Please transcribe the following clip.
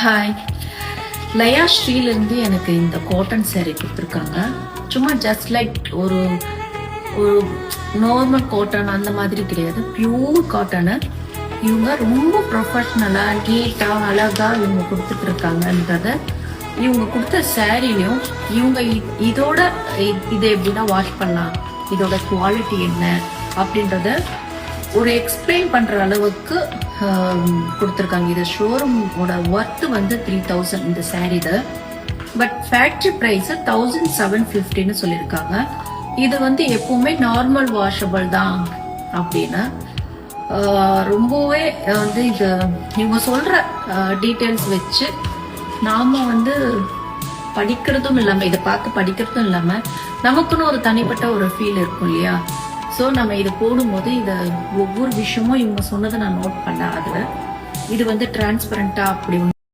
Hi, லயா ஸ்ரீலேருந்து எனக்கு இந்த காட்டன் saree கொடுத்துருக்காங்க. சும்மா ஜஸ்ட் லைக் ஒரு ஒரு நார்மல் காட்டன் அந்த மாதிரி கிடையாது, பியூர் காட்டனு. இவங்க ரொம்ப ப்ரொஃபஷ்னலாக நீட்டாக அழகாக இவங்க கொடுத்துட்ருக்காங்கன்றத இவங்க கொடுத்த சாரிலையும் இவங்க இதோட இதை எப்படின்னா வாஷ் பண்ணலாம், இதோட குவாலிட்டி என்ன அப்படின்றத ஒரு எக்ஸ்பிளைன் பண்ற அளவுக்கு கொடுத்துருக்காங்க. இது ஷோரூமோட ஒர்த் வந்து 3000 இந்த சாரீது. பட் ஃபேக்டரி ப்ரைஸ் 1750 சொல்லியிருக்காங்க. இது வந்து எப்பவுமே நார்மல் வாஷபிள் தான் அப்படின்னு ரொம்பவே வந்து இது இவங்க சொல்ற டீட்டெயில்ஸ் வச்சு நாம வந்து படிக்கிறதும் இல்லாம இதை பார்த்து படிக்கிறதும் இல்லாம நமக்குன்னு ஒரு தனிப்பட்ட ஒரு ஃபீல் இருக்கும் இல்லையா. ஸோ நம்ம இதை போடும்போது இதை ஒவ்வொரு விஷயமும் இவங்க சொன்னதை நான் நோட் பண்ணேன். அதில் இது வந்து டிரான்ஸ்பரண்டா அப்படி